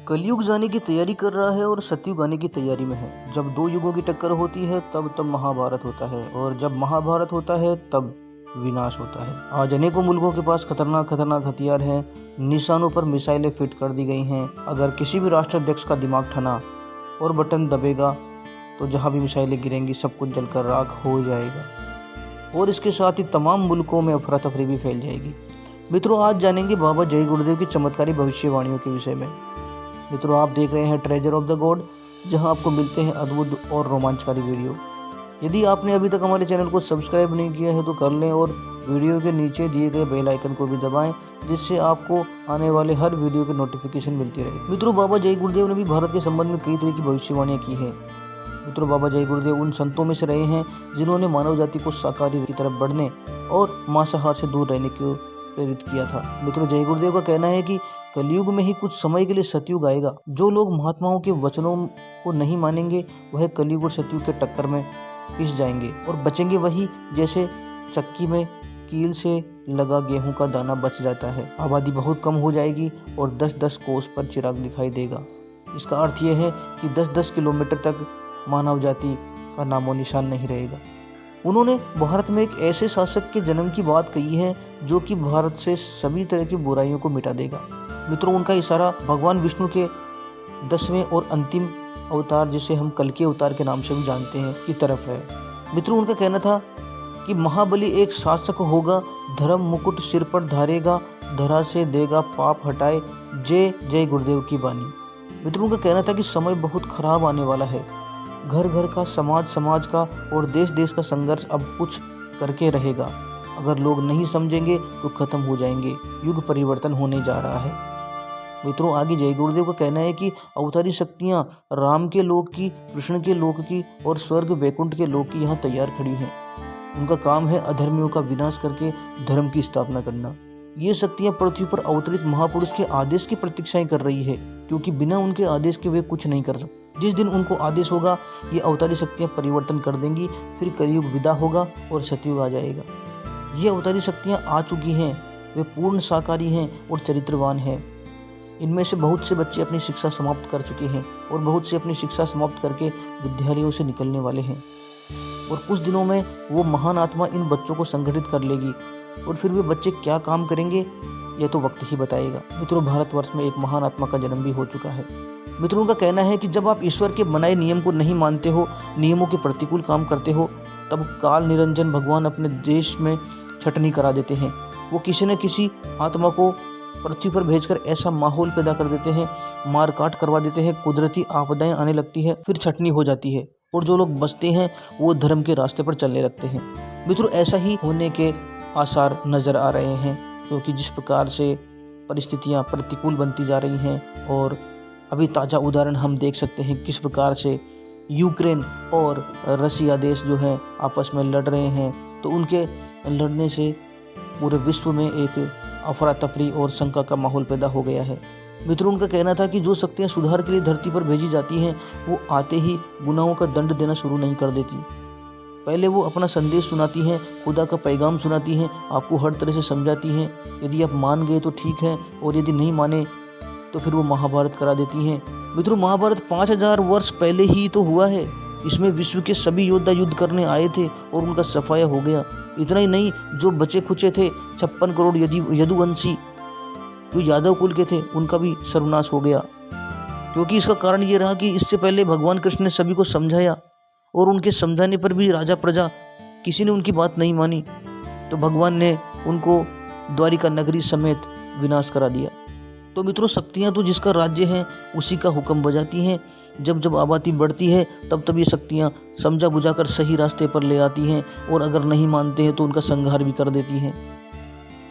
कलयुग जाने की तैयारी कर रहा है और सतयुग आने की तैयारी में है। जब दो युगों की टक्कर होती है तब महाभारत होता है, और जब महाभारत होता है तब विनाश होता है। आज अनेकों मुल्कों के पास खतरनाक हथियार हैं, निशानों पर मिसाइलें फिट कर दी गई हैं। अगर किसी भी राष्ट्राध्यक्ष का दिमाग ठना और बटन दबेगा तो जहां भी मिसाइलें गिरेंगी सब कुछ जलकर राख हो जाएगा, और इसके साथ ही तमाम मुल्कों में अफरा तफरी भी फैल जाएगी। मित्रों, आज जानेंगे बाबा जय गुरुदेव की चमत्कारी भविष्यवाणियों के विषय में। मित्रों, आप देख रहे हैं ट्रेजर ऑफ द गॉड, जहां आपको मिलते हैं अद्भुत और रोमांचकारी वीडियो। यदि आपने अभी तक हमारे चैनल को सब्सक्राइब नहीं किया है तो कर लें, और वीडियो के नीचे दिए गए बेल आइकन को भी दबाएं, जिससे आपको आने वाले हर वीडियो की नोटिफिकेशन मिलती रहे। मित्रों, बाबा जय गुरुदेव ने भी भारत के संबंध में कई तरह की भविष्यवाणियां की हैं। मित्रों, बाबा जय गुरुदेव उन संतों में से रहे हैं जिन्होंने मानव जाति को शाकाहारी की तरफ बढ़ने और मांसाहार से दूर रहने को प्रेरित किया था। मित्रों, जय गुरुदेव का कहना है कि कलयुग में ही कुछ समय के लिए सतयुग आएगा। जो लोग महात्माओं के वचनों को नहीं मानेंगे वह कलयुग और सतयुग के टक्कर में पिस जाएंगे, और बचेंगे वही जैसे चक्की में कील से लगा गेहूं का दाना बच जाता है। आबादी बहुत कम हो जाएगी और 10-10 कोस पर चिराग दिखाई देगा। इसका अर्थ यह है कि 10-10 किलोमीटर तक मानव जाति का नामो निशान नहीं रहेगा। उन्होंने भारत में एक ऐसे शासक के जन्म की बात कही है जो कि भारत से सभी तरह की बुराइयों को मिटा देगा। मित्रों, उनका इशारा भगवान विष्णु के 10वें और अंतिम अवतार, जिसे हम कल्कि अवतार के नाम से भी जानते हैं, की तरफ है। मित्रों, उनका कहना था कि महाबली एक शासक होगा, धर्म मुकुट सिर पर धारेगा, धरा से देगा पाप हटाए, जय जय गुरुदेव की बानी। मित्रों, उनका कहना था कि समय बहुत खराब आने वाला है। घर घर का, समाज का और देश का संघर्ष अब कुछ करके रहेगा। अगर लोग नहीं समझेंगे तो खत्म हो जाएंगे। युग परिवर्तन होने जा रहा है। मित्रों, आगे जय गुरुदेव का कहना है कि अवतारी शक्तियां राम के लोक की, कृष्ण के लोक की और स्वर्ग वैकुंठ के लोक की यहाँ तैयार खड़ी हैं। उनका काम है अधर्मियों का विनाश करके धर्म की स्थापना करना। ये शक्तियां पृथ्वी पर अवतरित महापुरुष के आदेश की प्रतीक्षाएं कर रही है, क्योंकि बिना उनके आदेश के वे कुछ नहीं कर सकते। जिस दिन उनको आदेश होगा ये अवतारी शक्तियां परिवर्तन कर देंगी, फिर कलयुग विदा होगा और सतयुग आ जाएगा। ये अवतारी शक्तियां आ चुकी हैं, वे पूर्ण शाकाहारी हैं और चरित्रवान हैं। इनमें से बहुत से बच्चे अपनी शिक्षा समाप्त कर चुके हैं और बहुत से अपनी शिक्षा समाप्त करके विद्यालयों से निकलने वाले हैं, और कुछ दिनों में वो महान आत्मा इन बच्चों को संगठित कर लेगी, और फिर वे बच्चे क्या काम करेंगे यह तो वक्त ही बताएगा। मित्रों, भारतवर्ष में एक महान आत्मा का जन्म भी हो चुका है। मित्रों, का कहना है कि जब आप ईश्वर के बनाए नियम को नहीं मानते हो, नियमों के प्रतिकूल काम करते हो, तब काल निरंजन भगवान अपने देश में छटनी करा देते हैं। वो किसी न किसी आत्मा को पृथ्वी पर भेजकर ऐसा माहौल पैदा कर देते हैं, मार काट करवा देते हैं, कुदरती आपदाएं आने लगती है, फिर छटनी हो जाती है, और जो लोग बचते हैं वो धर्म के रास्ते पर चलने लगते हैं। मित्रों, ऐसा ही होने के आसार नजर आ रहे हैं, क्योंकि जिस प्रकार से परिस्थितियां प्रतिकूल बनती जा रही हैं, और अभी ताज़ा उदाहरण हम देख सकते हैं किस प्रकार से यूक्रेन और रसिया देश जो है आपस में लड़ रहे हैं, तो उनके लड़ने से पूरे विश्व में एक अफरा तफरी और शंका का माहौल पैदा हो गया है। मित्रों, उनका कहना था कि जो शक्तियाँ सुधार के लिए धरती पर भेजी जाती हैं वो आते ही गुनाहों का दंड देना शुरू नहीं कर देती। पहले वो अपना संदेश सुनाती हैं, खुदा का पैगाम सुनाती हैं, आपको हर तरह से समझाती हैं। यदि आप मान गए तो ठीक है, और यदि नहीं माने तो फिर वो महाभारत करा देती हैं। मित्रों, महाभारत 5000 वर्ष पहले ही तो हुआ है। इसमें विश्व के सभी योद्धा युद्ध करने आए थे और उनका सफाया हो गया। इतना ही नहीं, जो बचे खुचे थे 56 करोड़ यदुवंशी जो यादव कुल के थे, उनका भी सर्वनाश हो गया। क्योंकि इसका कारण ये रहा कि इससे पहले भगवान कृष्ण ने सभी को समझाया, और उनके समझाने पर भी राजा प्रजा किसी ने उनकी बात नहीं मानी, तो भगवान ने उनको द्वारिका नगरी समेत विनाश करा दिया। तो मित्रों, शक्तियाँ तो जिसका राज्य है उसी का हुक्म बजाती हैं। जब जब आबादी बढ़ती है तब ये शक्तियाँ समझा बुझाकर सही रास्ते पर ले आती हैं, और अगर नहीं मानते हैं तो उनका संहार भी कर देती हैं।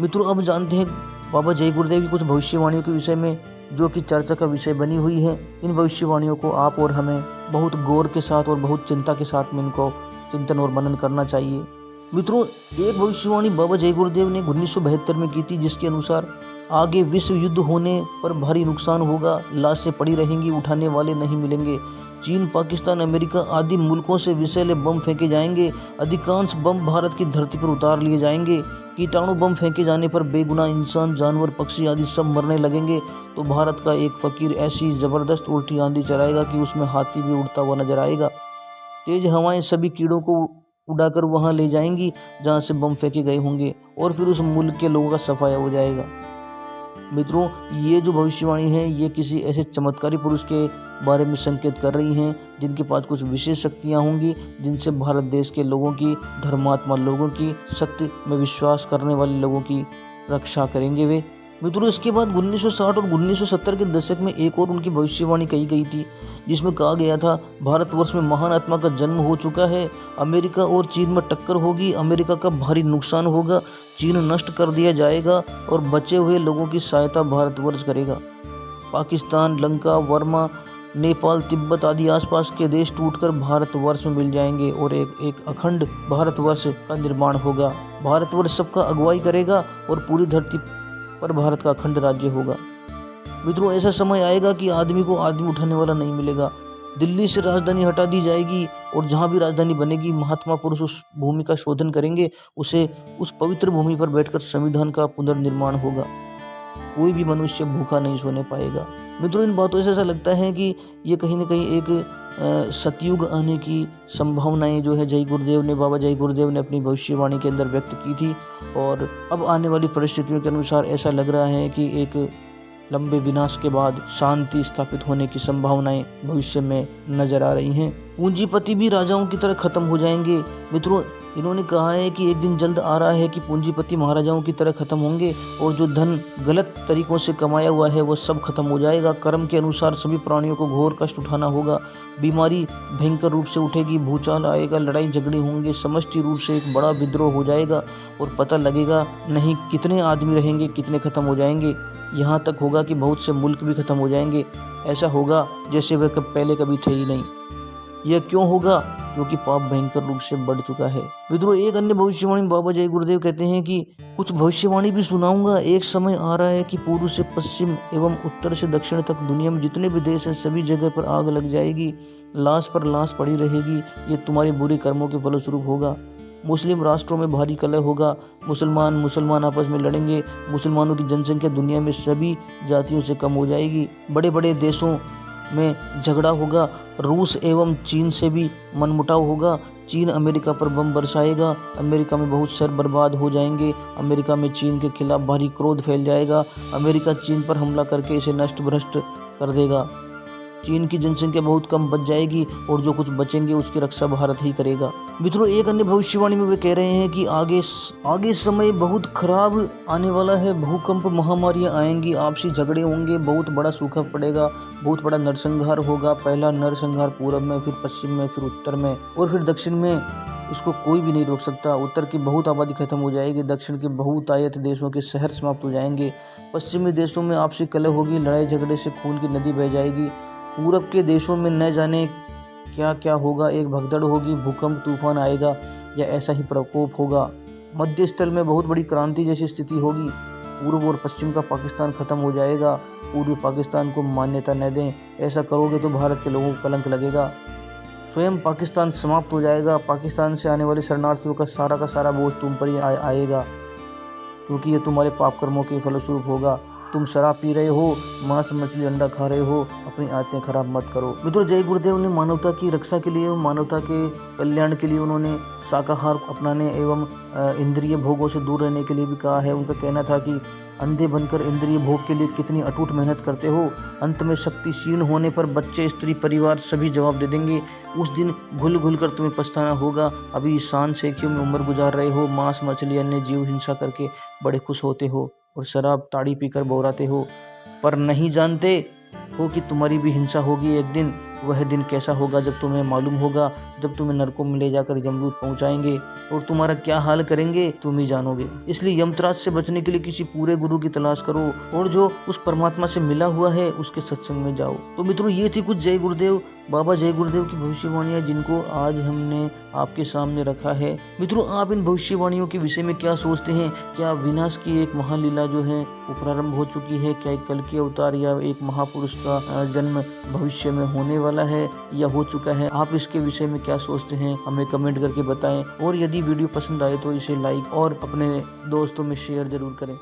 मित्रों, अब जानते हैं बाबा जय गुरुदेव की कुछ भविष्यवाणियों के विषय में, जो कि चर्चा का विषय बनी हुई है। इन भविष्यवाणियों को आप और हमें बहुत गौर के साथ और बहुत चिंता के साथ में इनको चिंतन और मनन करना चाहिए। मित्रों, एक भविष्यवाणी बाबा जय गुरुदेव ने 1972 में की थी, जिसके अनुसार आगे विश्व युद्ध होने पर भारी नुकसान होगा, लाशें पड़ी रहेंगी, उठाने वाले नहीं मिलेंगे। चीन, पाकिस्तान, अमेरिका आदि मुल्कों से विषैले बम फेंके जाएंगे। अधिकांश बम भारत की धरती पर उतार लिए जाएंगे। कीटाणु बम फेंके जाने पर बेगुनाह इंसान, जानवर, पक्षी आदि सब मरने लगेंगे तो भारत का एक फकीर ऐसी ज़बरदस्त उल्टी आंधी चलाएगा कि उसमें हाथी भी उड़ता हुआ नजर आएगा। तेज हवाएं सभी कीड़ों को उड़ाकर वहां ले जाएंगी जहां से बम फेंके गए होंगे और फिर उस मुल्क के लोगों का सफाया हो जाएगा। मित्रों, ये जो भविष्यवाणी है ये किसी ऐसे चमत्कारी पुरुष के बारे में संकेत कर रही हैं जिनके पास कुछ विशेष शक्तियां होंगी, जिनसे भारत देश के लोगों की, धर्मात्मा लोगों की, सत्य में विश्वास करने वाले लोगों की रक्षा करेंगे वे। मित्रों, इसके बाद 1960 और 1970 के दशक में एक और उनकी भविष्यवाणी कही गई थी जिसमें कहा गया था भारतवर्ष में महान आत्मा का जन्म हो चुका है, अमेरिका और चीन में टक्कर होगी, अमेरिका का भारी नुकसान होगा, चीन नष्ट कर दिया जाएगा और बचे हुए लोगों की सहायता भारतवर्ष करेगा। पाकिस्तान, लंका, वर्मा, नेपाल, तिब्बत आदि आसपास के देश टूटकर भारतवर्ष में मिल जाएंगे और एक अखंड भारतवर्ष का निर्माण होगा। भारतवर्ष सबका अगुवाई करेगा और पूरी धरती पर भारत का अखंड राज्य होगा। मित्रों, ऐसा समय आएगा कि आदमी को आदमी उठाने वाला नहीं मिलेगा। दिल्ली से राजधानी हटा दी जाएगी और जहाँ भी राजधानी बनेगी महात्मा पुरुष उस भूमि का शोधन करेंगे, उस पवित्र भूमि पर बैठकर संविधान का पुनर्निर्माण होगा। कोई भी मनुष्य भूखा नहीं सोने पाएगा। मित्रों, इन बातों से ऐसा लगता है कि ये कहीं न कहीं एक सतयुग आने की संभावनाएं जो है बाबा जय गुरुदेव ने अपनी भविष्यवाणी के अंदर व्यक्त की थी और अब आने वाली परिस्थितियों के अनुसार ऐसा लग रहा है कि एक लंबे विनाश के बाद शांति स्थापित होने की संभावनाएं भविष्य में नजर आ रही हैं। पूंजीपति भी राजाओं की तरह खत्म हो जाएंगे। मित्रों, इन्होंने कहा है कि एक दिन जल्द आ रहा है कि पूंजीपति महाराजाओं की तरह खत्म होंगे और जो धन गलत तरीकों से कमाया हुआ है वो सब खत्म हो जाएगा। कर्म के अनुसार सभी प्राणियों को घोर कष्ट उठाना होगा। बीमारी भयंकर रूप से उठेगी, भूचाल आएगा, लड़ाई झगड़े होंगे, समष्टि रूप से एक बड़ा विद्रोह हो जाएगा और पता लगेगा नहीं कितने आदमी रहेंगे, कितने खत्म हो जाएंगे। यहाँ तक होगा कि बहुत से मुल्क भी खत्म हो जाएंगे। ऐसा होगा जैसे वे पहले कभी थे ही नहीं। यह क्यों होगा? क्योंकि पाप भयंकर रूप से बढ़ चुका है। मित्रों, एक अन्य भविष्यवाणी बाबा जय गुरुदेव कहते हैं कि कुछ भविष्यवाणी भी सुनाऊंगा। एक समय आ रहा है कि पूर्व से पश्चिम एवं उत्तर से दक्षिण तक दुनिया में जितने भी देश हैं सभी जगह पर आग लग जाएगी, लाश पर लाश पड़ी रहेगी। ये तुम्हारे बुरे कर्मों के फलस्वरूप होगा। मुस्लिम राष्ट्रों में भारी कलह होगा। मुसलमान आपस में लड़ेंगे। मुसलमानों की जनसंख्या दुनिया में सभी जातियों से कम हो जाएगी। बड़े बड़े देशों में झगड़ा होगा। रूस एवं चीन से भी मनमुटाव होगा। चीन अमेरिका पर बम बरसाएगा। अमेरिका में बहुत शहर बर्बाद हो जाएंगे। अमेरिका में चीन के खिलाफ भारी क्रोध फैल जाएगा। अमेरिका चीन पर हमला करके इसे नष्ट भ्रष्ट कर देगा। चीन की जनसंख्या बहुत कम बच जाएगी और जो कुछ बचेंगे उसकी रक्षा भारत ही करेगा। मित्रों, एक अन्य भविष्यवाणी में वे कह रहे हैं कि आगे समय बहुत खराब आने वाला है। भूकंप, महामारियां आएंगी, आपसी झगड़े होंगे, बहुत बड़ा सूखा पड़ेगा, बहुत बड़ा नरसंहार होगा। पहला नरसंहार पूरब में, फिर पश्चिम में, फिर उत्तर में और फिर दक्षिण में। इसको कोई भी नहीं रोक सकता। उत्तर की बहुत आबादी खत्म हो जाएगी। दक्षिण के बहुतायत देशों के शहर समाप्त हो जाएंगे। पश्चिमी देशों में आपसी कलह होगी, लड़ाई झगड़े से खून की नदी बह जाएगी। पूरब के देशों में न जाने क्या क्या होगा, एक भगदड़ होगी, भूकंप, तूफान आएगा या ऐसा ही प्रकोप होगा। मध्य स्थल में बहुत बड़ी क्रांति जैसी स्थिति होगी। पूर्व और पश्चिम का पाकिस्तान खत्म हो जाएगा। पूर्वी पाकिस्तान को मान्यता न दें। ऐसा करोगे तो भारत के लोगों को कलंक लगेगा। स्वयं पाकिस्तान समाप्त हो जाएगा। पाकिस्तान से आने वाले शरणार्थियों का सारा बोझ तुम पर ही आएगा, क्योंकि ये तुम्हारे पाप कर्मों के फलस्वरूप होगा। तुम शराब पी रहे हो, मांस मछली अंडा खा रहे हो, अपनी आदतें खराब मत करो। मित्रों, जय गुरुदेव ने मानवता की रक्षा के लिए, मानवता के कल्याण के लिए उन्होंने शाकाहार अपनाने एवं इंद्रिय भोगों से दूर रहने के लिए भी कहा है। उनका कहना था कि अंधे बनकर इंद्रिय भोग के लिए कितनी अटूट मेहनत करते हो। अंत में शक्ति क्षीण होने पर बच्चे, स्त्री, परिवार सभी जवाब दे देंगे। उस दिन घुल कर तुम्हें पछताना होगा। अभी शान शेखियों में उम्र गुजार रहे हो, मांस मछली अन्य जीव हिंसा करके बड़े खुश होते हो और शराब ताड़ी पीकर बौराते हो, पर नहीं जानते हो कि तुम्हारी भी हिंसा होगी एक दिन। वह दिन कैसा होगा जब तुम्हें मालूम होगा, जब तुम्हें नरकों में ले जाकर यमदूत पहुंचाएंगे और तुम्हारा क्या हाल करेंगे तुम ही जानोगे। इसलिए यमत्राज से बचने के लिए किसी पूरे गुरु की तलाश करो और जो उस परमात्मा से मिला हुआ है उसके सत्संग में जाओ। तो मित्रों, ये थी कुछ जय गुरुदेव, बाबा जय गुरुदेव की भविष्यवाणियां जिनको आज हमने आपके सामने रखा है। मित्रों, आप इन भविष्यवाणियों के विषय में क्या सोचते हैं? क्या विनाश की एक महालीला जो है वो प्रारंभ हो चुकी है? क्या एक कल की अवतार या एक महापुरुष का जन्म भविष्य में होने वाला है या हो चुका है? आप इसके विषय में क्या क्या सोचते हैं हमें कमेंट करके बताएं, और यदि वीडियो पसंद आए तो इसे लाइक और अपने दोस्तों में शेयर जरूर करें।